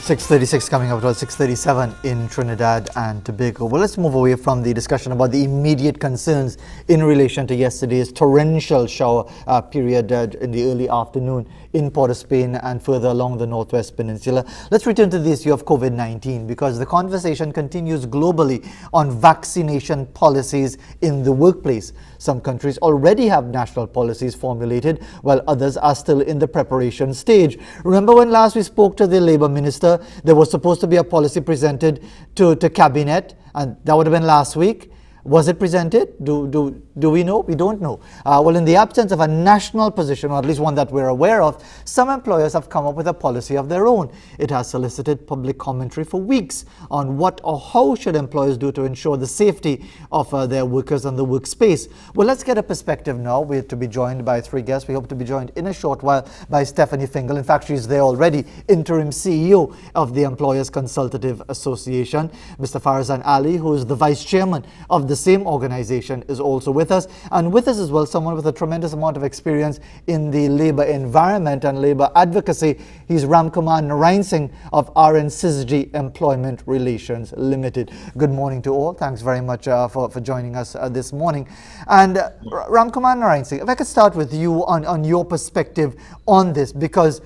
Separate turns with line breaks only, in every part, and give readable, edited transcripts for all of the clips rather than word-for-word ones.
6:36 coming up at 6:37 in Trinidad and Tobago. Well, let's move away from the discussion about the immediate concerns in relation to yesterday's torrential shower period in the early afternoon in Port of Spain and further along the Northwest Peninsula. Let's return to the issue of COVID-19 because the conversation continues globally on vaccination policies in the workplace. Some countries already have national policies formulated while others are still in the preparation stage. Remember when last we spoke to the Labour Minister, there was supposed to be a policy presented to Cabinet, and that would have been last week. Was it presented? Do we know? We don't know. Well, in the absence of a national position, or at least one that we're aware of, some employers have come up with a policy of their own. It has solicited public commentary for weeks on what or how should employers do to ensure the safety of their workers and the workspace. Well, let's get a perspective now. We're to be joined by three guests. We hope to be joined in a short while by Stephanie Fingal. In fact, she's there already, interim CEO of the Employers Consultative Association. Mr. Farzan Ali, who is the vice chairman of the same organization, is also with us. And with us as well, someone with a tremendous amount of experience in the labor environment and labor advocacy. He's Ramkumar Narayan Singh of SYZYGY Employment Relations Limited. Good morning to all. Thanks very much for joining us this morning. And Ramkumar Narayan Singh, if I could start with you on your perspective on this, because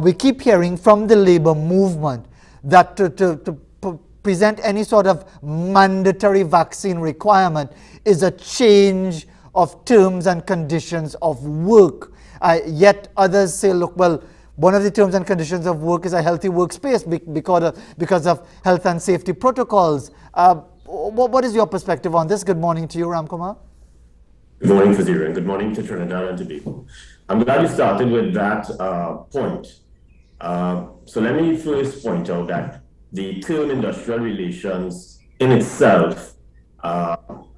we keep hearing from the labor movement that to present any sort of mandatory vaccine requirement is a change of terms and conditions of work. Yet others say, look, well, one of the terms and conditions of work is a healthy workspace because of health and safety protocols. What is your perspective on this? Good morning to you, Ramkumar.
Good morning, Fazira, and good morning to Trinidad and Tobago. I'm glad you started with that point. So let me first point out that the term industrial relations in itself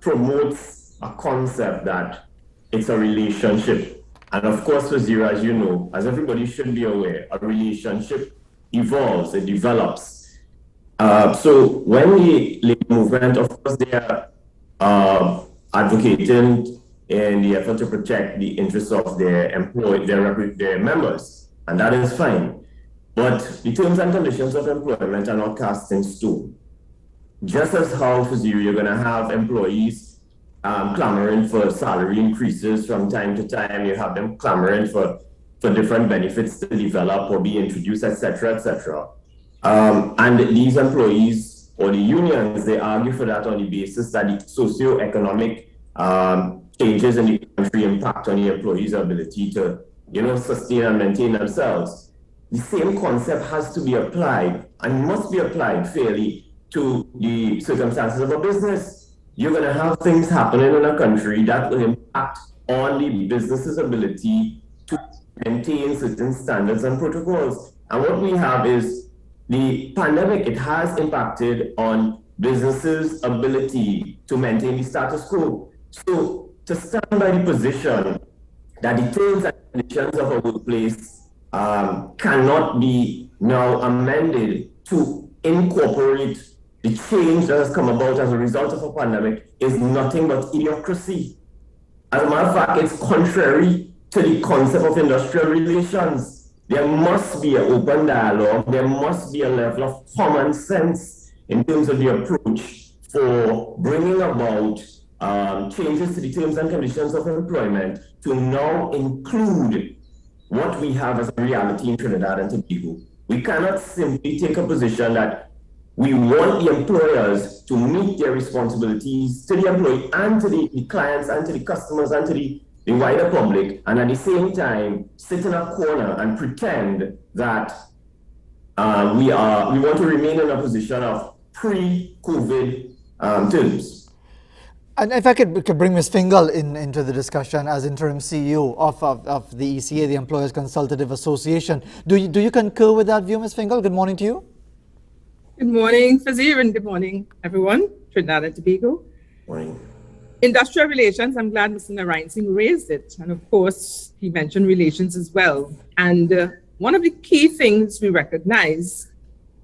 promotes a concept that it's a relationship. And of course, Fazira, as you know, as everybody should be aware, a relationship evolves, it develops. So when the labor movement, of course, they are advocating in the effort to protect the interests of their their members, and that is fine. But the terms and conditions of employment are not cast in stone. Just as how, Fazira, you're going to have employees clamoring for salary increases from time to time, you have them clamoring for different benefits to develop or be introduced, etc., etc. And these employees or the unions, they argue for that on the basis that the socio-economic changes in the country impact on the employees' ability to, sustain and maintain themselves. The same concept has to be applied and must be applied fairly to the circumstances of a business. You're going to have things happening in a country that will impact on the business's ability to maintain certain standards and protocols. And what we have is the pandemic, it has impacted on businesses' ability to maintain the status quo. So to stand by the position that the terms and conditions of a workplace cannot be now amended to incorporate the change that has come about as a result of a pandemic is nothing but idiocracy. As a matter of fact, it's contrary to the concept of industrial relations. There must be an open dialogue. There must be a level of common sense in terms of the approach for bringing about changes to the terms and conditions of employment to now include what we have as a reality in Trinidad and Tobago. We cannot simply take a position that we want the employers to meet their responsibilities to the employee and to the clients and to the customers and to the wider public, and at the same time sit in a corner and pretend that we want to remain in a position of pre-COVID terms.
And if I could bring Ms. Fingal into the discussion as interim CEO of the ECA, the Employers Consultative Association. Do you concur with that view, Ms. Fingal? Good morning to you.
Good morning, Fazir, and good morning, everyone, Trinidad and Tobago.
Morning.
Industrial relations, I'm glad Mr. Narayan Singh raised it. And of course, he mentioned relations as well. And one of the key things we recognize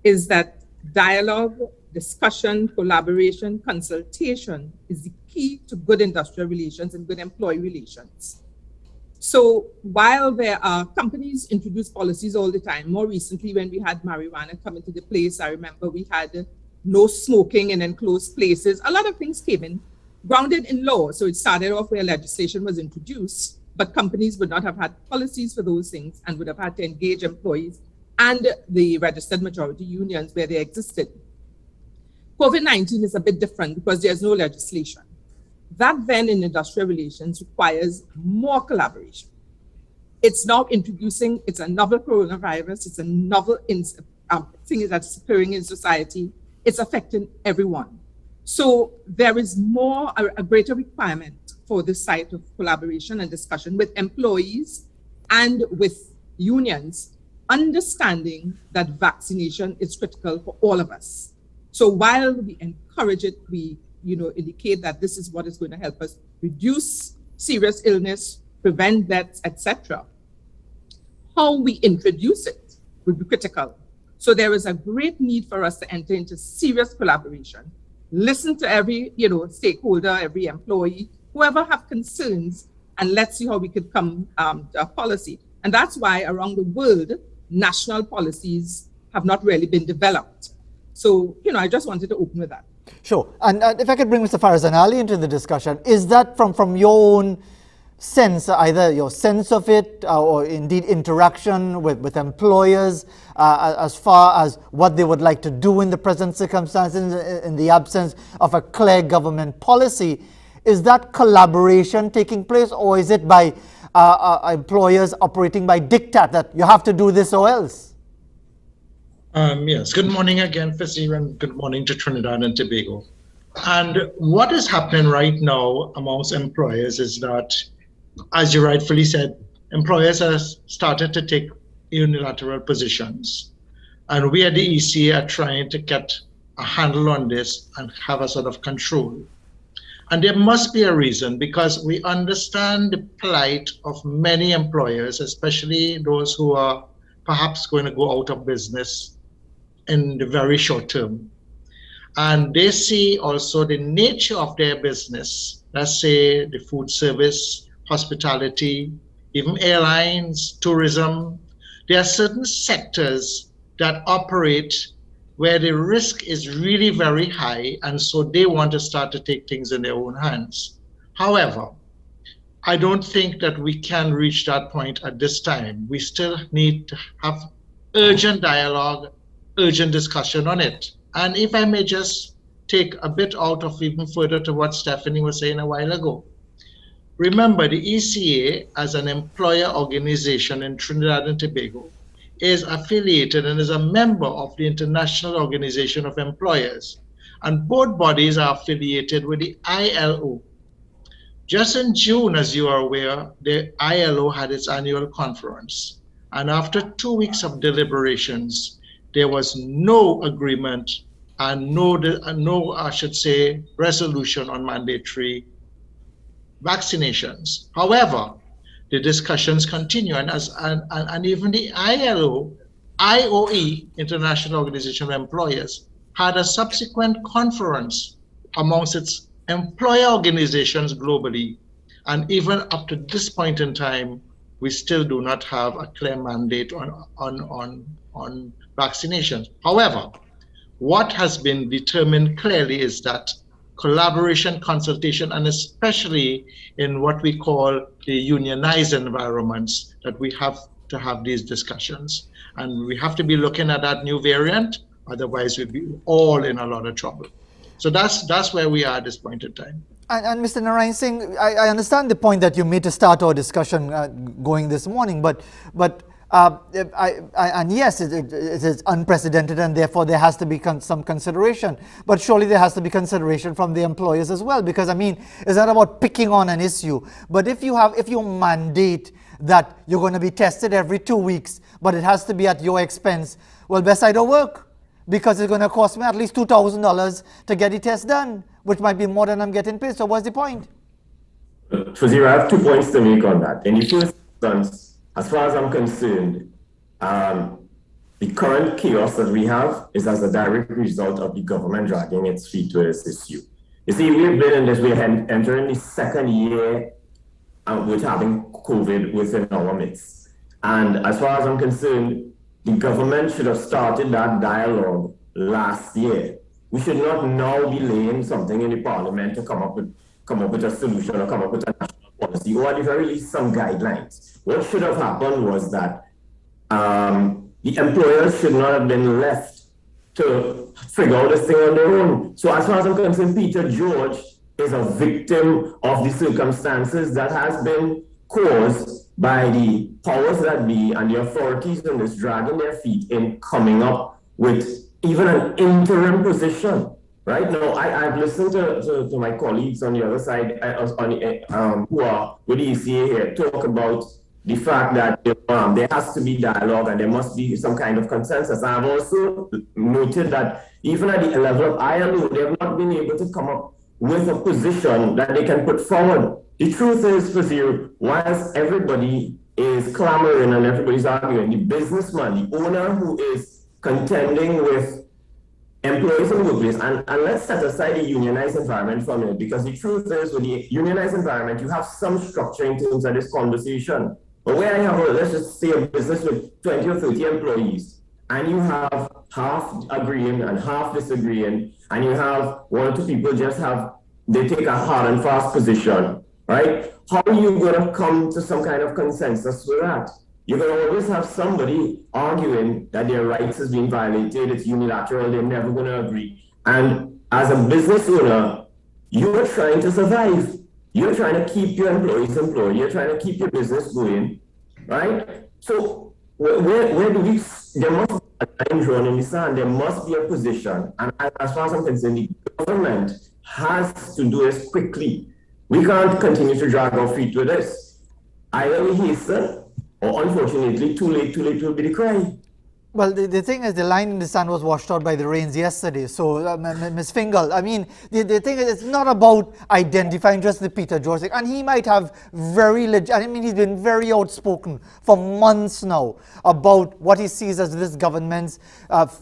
is that dialogue, discussion, collaboration, consultation is the key to good industrial relations and good employee relations. So while there are companies introduce policies all the time, more recently when we had marijuana come into the place, I remember we had no smoking in enclosed places. A lot of things came in, grounded in law. So it started off where legislation was introduced, but companies would not have had policies for those things and would have had to engage employees and the registered majority unions where they existed. COVID-19 is a bit different because there's no legislation. That then in industrial relations requires more collaboration. It's now introducing, it's a novel coronavirus, it's a novel thing that's occurring in society. It's affecting everyone. So there is a greater requirement for this side of collaboration and discussion with employees and with unions, understanding that vaccination is critical for all of us. So while we encourage it, we indicate that this is what is going to help us reduce serious illness, prevent deaths, etc. How we introduce it will be critical. So there is a great need for us to enter into serious collaboration, listen to every stakeholder, every employee, whoever have concerns, and let's see how we could come to a policy. And that's why around the world, national policies have not really been developed. So, I just wanted to open with that.
Sure. And if I could bring Mr. Farazanali into the discussion, is that from your own sense, either your sense of it or indeed interaction with employers as far as what they would like to do in the present circumstances in the absence of a clear government policy? Is that collaboration taking place, or is it by employers operating by diktat that you have to do this or else?
Yes, good morning again, Fazir, and good morning to Trinidad and Tobago. And what is happening right now amongst employers is that, as you rightfully said, employers have started to take unilateral positions. And we at the ECA are trying to get a handle on this and have a sort of control. And there must be a reason, because we understand the plight of many employers, especially those who are perhaps going to go out of business in the very short term. And they see also the nature of their business, let's say the food service, hospitality, even airlines, tourism. There are certain sectors that operate where the risk is really very high, and so they want to start to take things in their own hands. However, I don't think that we can reach that point at this time. We still need to have urgent dialogue, urgent discussion on it. And if I may just take a bit out of even further to what Stephanie was saying a while ago. Remember, the ECA as an employer organization in Trinidad and Tobago is affiliated and is a member of the International Organization of Employers. And both bodies are affiliated with the ILO. Just in June, as you are aware, the ILO had its annual conference. And after 2 weeks of deliberations, there was no agreement and no, I should say, resolution on mandatory vaccinations. However, the discussions continue, and even the IOE, International Organization of Employers, had a subsequent conference amongst its employer organizations globally. And even up to this point in time, we still do not have a clear mandate on vaccinations. However, what has been determined clearly is that collaboration, consultation, and especially in what we call the unionized environments, that we have to have these discussions. And we have to be looking at that new variant, otherwise we'll be all in a lot of trouble. So that's where we are at this point in time.
And Mr. Narayan Singh, I understand the point that you made to start our discussion going this morning, but yes, it is unprecedented, and therefore there has to be some consideration. But surely there has to be consideration from the employers as well, because I mean, it's not about picking on an issue. But if you mandate that you're going to be tested every 2 weeks, but it has to be at your expense, well, best I don't work, because it's going to cost me at least $2,000 to get the test done, which might be more than I'm getting paid. So what's the point?
Fazir, I have 2 points to make on that. In the first instance, as far as I'm concerned, the current chaos that we have is as a direct result of the government dragging its feet to this issue. You see, we've been in this, we're entering the second year with having COVID within our midst. And as far as I'm concerned, the government should have started that dialogue last year. We should not now be laying something in the parliament to come up with a solution or come up with a national policy, or at the very least some guidelines. What should have happened was that the employers should not have been left to figure out this thing on their own. So as far as I'm concerned, Peter George is a victim of the circumstances that has been caused by the powers that be and the authorities in this dragging their feet in coming up with even an interim position. Right now, I've listened to my colleagues on the other side who are with the ECA here talk about the fact that there has to be dialogue and there must be some kind of consensus. I've also noted that even at the level of ILO, they have not been able to come up with a position that they can put forward. The truth is, Fazir, whilst everybody is clamoring and everybody's arguing, the businessman, the owner who is contending with employees in the workplace, and let's set aside the unionized environment from it, because the truth is, with the unionized environment, you have some structure in terms of this conversation. But where I have, let's just say, a business with 20 or 30 employees, and you have half agreeing and half disagreeing, and you have one or two people they take a hard and fast position, right? How are you going to come to some kind of consensus with that? You're going to always have somebody arguing that their rights is being violated, it's unilateral, they're never going to agree. And as a business owner, you're trying to survive. You're trying to keep your employees employed. You're trying to keep your business going, right? So where do we, there must be a line drawn in the sand. There must be a position. And as far as I'm concerned, the government has to do this quickly. We can't continue to drag our feet with this. Either we hasten, or unfortunately, too late will be the cry.
Well, the thing is, the line in the sand was washed out by the rains yesterday. So, Ms. Fingal, I mean, the thing is, it's not about identifying just the Peter George thing. And he might have he's been very outspoken for months now about what he sees as this government's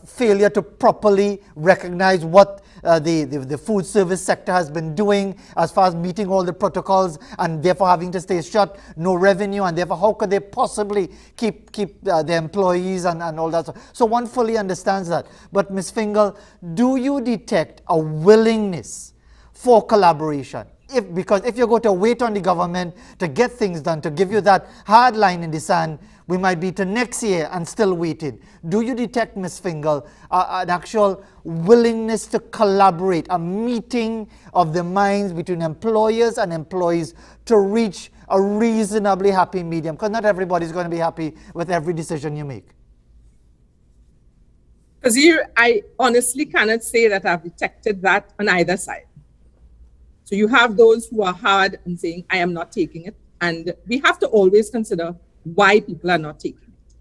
failure to properly recognize what the food service sector has been doing as far as meeting all the protocols and therefore having to stay shut, no revenue, and therefore how could they possibly keep their employees and all that. So one fully understands that. But Ms. Fingal, do you detect a willingness for collaboration? Because if you're going to wait on the government to get things done, to give you that hard line in the sand, we might be to next year and still waiting. Do you detect, Ms. Fingal, an actual willingness to collaborate, a meeting of the minds between employers and employees to reach a reasonably happy medium? Because not everybody's going to be happy with every decision you make.
Azir, I honestly cannot say that I've detected that on either side. So you have those who are hard and saying, I am not taking it. And we have to always consider why people are not taking it.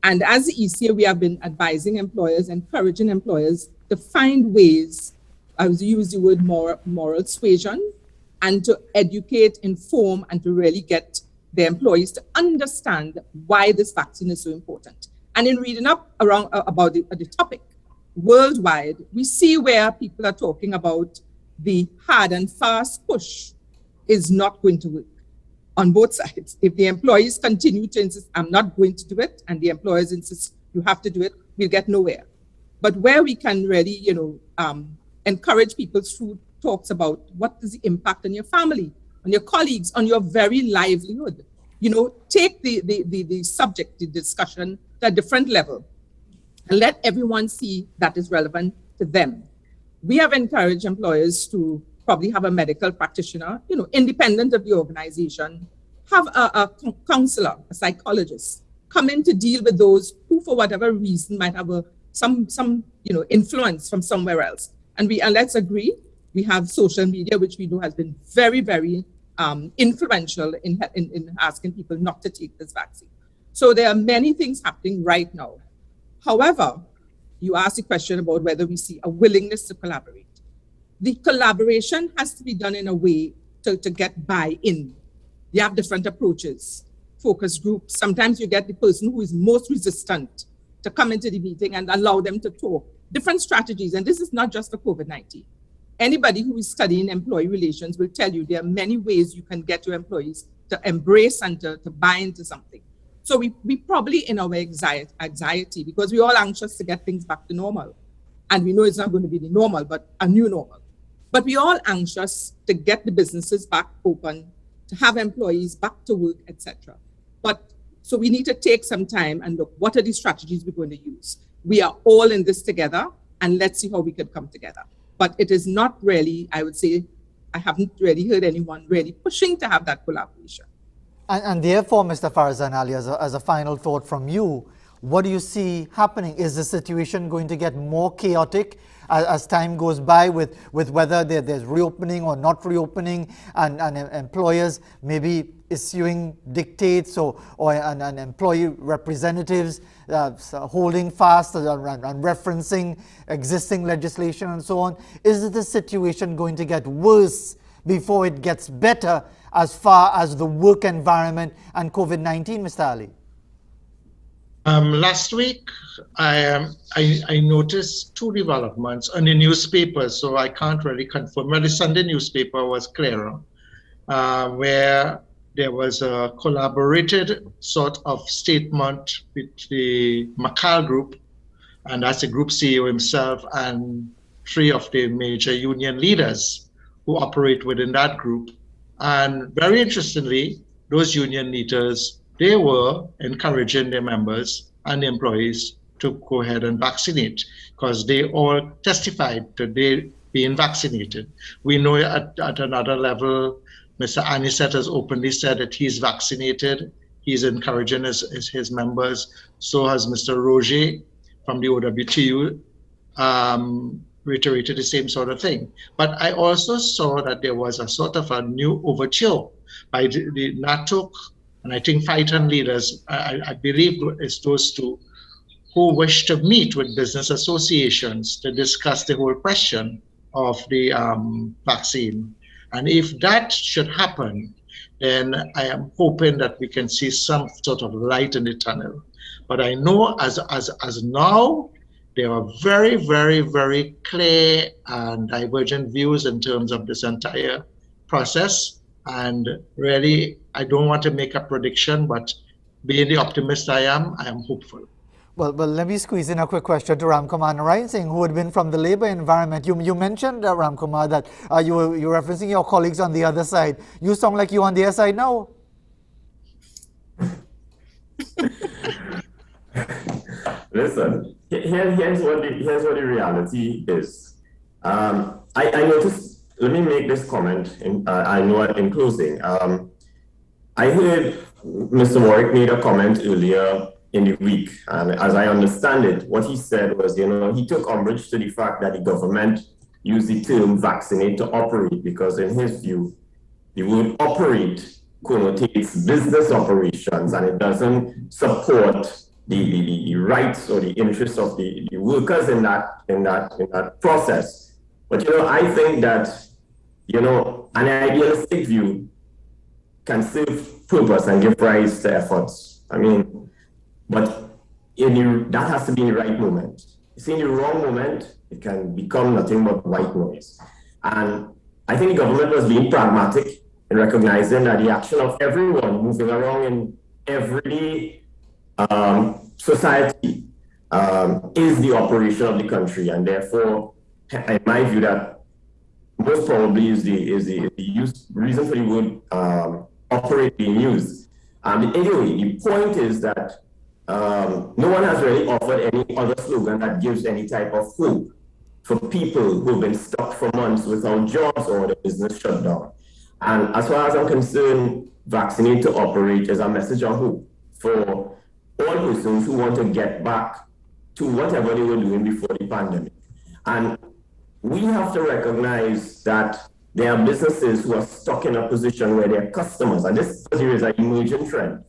And as the ECA, we have been advising employers, encouraging employers to find ways, I would use the word moral suasion, and to educate, inform, and to really get the employees to understand why this vaccine is so important. And in reading up around about the topic worldwide, we see where people are talking about the hard and fast push is not going to work on both sides. If the employees continue to insist, I'm not going to do it, and the employers insist, you have to do it, we'll get nowhere. But where we can really, encourage people through talks about what is the impact on your family, on your colleagues, on your very livelihood. Take the subject, the discussion to a different level and let everyone see that is relevant to them. We have encouraged employers to probably have a medical practitioner, independent of the organization, have a counselor, a psychologist, come in to deal with those who, for whatever reason, might have some influence from somewhere else. And let's agree, we have social media, which we know has been very, very influential in asking people not to take this vaccine. So there are many things happening right now. However, you asked the question about whether we see a willingness to collaborate. The collaboration has to be done in a way to get buy-in. You have different approaches, focus groups. Sometimes you get the person who is most resistant to come into the meeting and allow them to talk. Different strategies, and this is not just for COVID-19. Anybody who is studying employee relations will tell you there are many ways you can get your employees to embrace and to buy into something. So we probably in our anxiety, because we're all anxious to get things back to normal. And we know it's not going to be the normal, but a new normal. But we're all anxious to get the businesses back open, to have employees back to work, etc. But so we need to take some time and look, what are the strategies we're going to use? We are all in this together, and let's see how we could come together. But it is not really, I would say, I haven't really heard anyone really pushing to have that collaboration.
And therefore, Mr. Farzan Ali, as a final thought from you, what do you see happening? Is the situation going to get more chaotic as time goes by with whether there's reopening or not reopening, and employers maybe issuing dictates or employee representatives holding fast and referencing existing legislation and so on? Is the situation going to get worse before it gets better as far as the work environment and COVID-19, Mr. Ali?
Last week, I noticed two developments on the newspaper, so I can't really confirm. Well, the Sunday newspaper was clearer, where there was a collaborated sort of statement with the Macal Group, and that's the group CEO himself, and 3 of the major union leaders who operate within that group. And very interestingly, those union leaders, they were encouraging their members and the employees to go ahead and vaccinate, because they all testified to they being vaccinated. We know at another level, Mr. Anisette has openly said that he's vaccinated. He's encouraging his members. So has Mr. Roger from the OWTU reiterated the same sort of thing. But I also saw that there was a sort of a new overture by the NATUC, and I think Fighton leaders, I believe it's those two, who wish to meet with business associations to discuss the whole question of the vaccine. And if that should happen, then I am hoping that we can see some sort of light in the tunnel. But I know as now, there are very, very, very clear and divergent views in terms of this entire process. And really, I don't want to make a prediction, but being the optimist I am hopeful.
Well, let me squeeze in a quick question to Ramkumar Narayan Singh, who had been from the labor environment. You mentioned, Ramkumar, that you were referencing your colleagues on the other side. You sound like you're on their side now.
Listen, here's what the reality is. I noticed, let me make this comment, in closing. I heard Mr. Warwick made a comment earlier in the week, and as I understand it, what he said was, he took umbrage to the fact that the government used the term vaccinate to operate, because in his view, the word operate connotates business operations, and it doesn't support the rights or the interests of the workers in that process. But I think that an idealistic view can serve purpose and give rise to efforts. But that has to be in the right moment. It's in the wrong moment, it can become nothing but white noise. And I think the government was being pragmatic in recognizing that the action of everyone moving around in every society is the operation of the country, and therefore, in my view, that most probably is the reason for the word operate being used. Anyway, the point is that no one has really offered any other slogan that gives any type of hope for people who've been stuck for months without jobs or the business shut down. And as far as I'm concerned, vaccinate to operate is a message of hope for all persons who want to get back to whatever they were doing before the pandemic. And we have to recognize that there are businesses who are stuck in a position where their customers, and this is an emerging trend,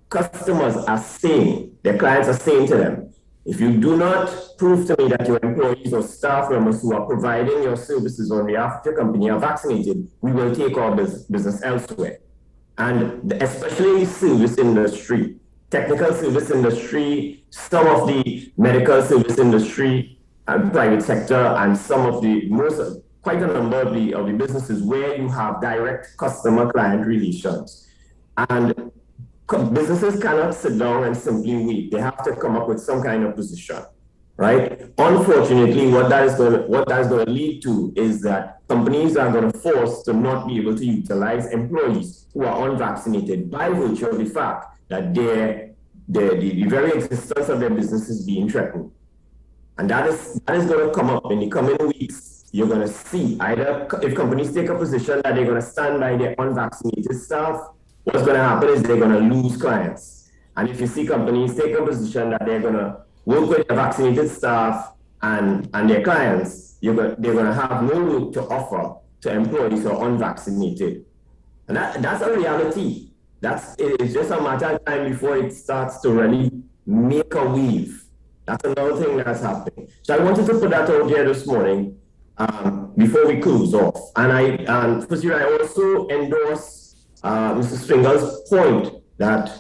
customers are saying, their clients are saying to them, if you do not prove to me that your employees or staff members who are providing your services on behalf of your company are vaccinated, we will take our business elsewhere. And especially in the service industry, technical service industry, some of the medical service industry and private sector, and some of the quite a number of the businesses where you have direct customer-client relations. And businesses cannot sit down and simply wait. They have to come up with some kind of position, right? Unfortunately, what that is going to lead to is that companies are going to force to not be able to utilize employees who are unvaccinated by virtue of the fact that the very existence of their business is being threatened. And that is going to come up in the coming weeks. You're going to see either if companies take a position that they're going to stand by their unvaccinated staff, what's going to happen is they're going to lose clients. And if you see companies take a position that they're going to work with their vaccinated staff and their clients, they're going to have no work to offer to employees who are unvaccinated. And that's a reality. It's just a matter of time before it starts to really make a wave. That's another thing that's happening. So I wanted to put that out there this morning before we close off. And firstly, I also endorse Mr. Stringer's point that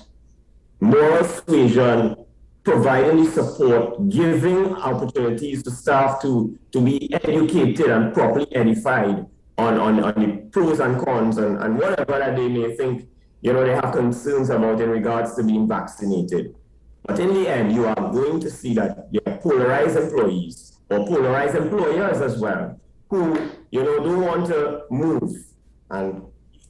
moral suasion, providing the support, giving opportunities to staff to be educated and properly edified on the pros and cons and whatever that they may think, they have concerns about in regards to being vaccinated. But in the end, you are going to see that there are polarized employees or polarized employers as well who, don't want to move. And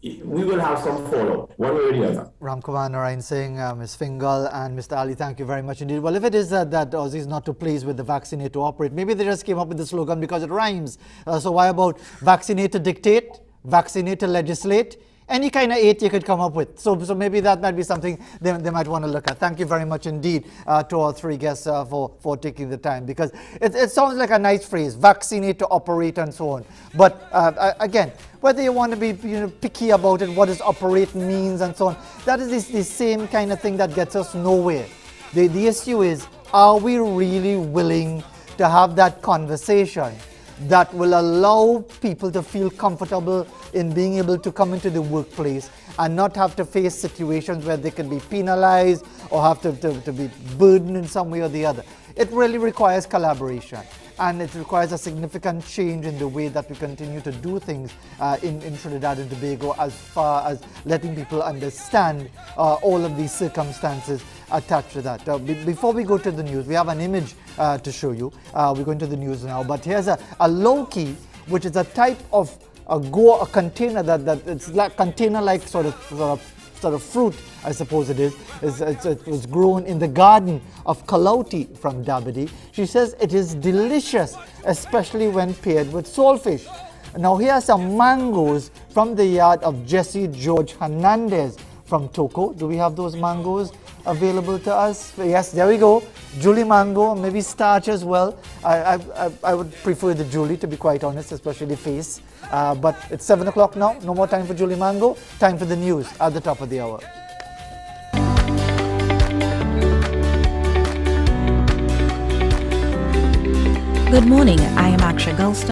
we will have some fallout, one way or the other.
Ramkumar Narayan Singh, Ms. Fingal, and Mr. Ali, thank you very much indeed. Well, if it is that Aussie is not too pleased with the vaccinate to operate, maybe they just came up with the slogan because it rhymes. So why about vaccinate to dictate, vaccinate to legislate? Any kind of 8 you could come up with. So maybe that might be something they might want to look at. Thank you very much indeed to all three guests for taking the time, because it sounds like a nice phrase, vaccinate to operate and so on. But again, whether you want to be picky about it, what does operate means and so on, that is the same kind of thing that gets us nowhere. The issue is, are we really willing to have that conversation that will allow people to feel comfortable in being able to come into the workplace and not have to face situations where they can be penalized or have to be burdened in some way or the other. It really requires collaboration, and it requires a significant change in the way that we continue to do things in Trinidad and Tobago, as far as letting people understand all of these circumstances attached to that. Before we go to the news, we have an image to show you. We're going to the news now, but here's a low-key, which is a type of a container that it's like container-like sort of fruit, I suppose it is. It was grown in the garden of Kalauti from Dabadi. She says it is delicious, especially when paired with saltfish. Now here are some mangoes from the yard of Jesse George Hernandez from Toko. Do we have those mangoes available to us? Yes, there we go. Julie mango, maybe starch as well. I would prefer the Julie, to be quite honest, especially the face. But it's 7 o'clock now. No more time for Julie mango. Time for the news at the top of the hour.
Good morning. I am Akshay Gulston.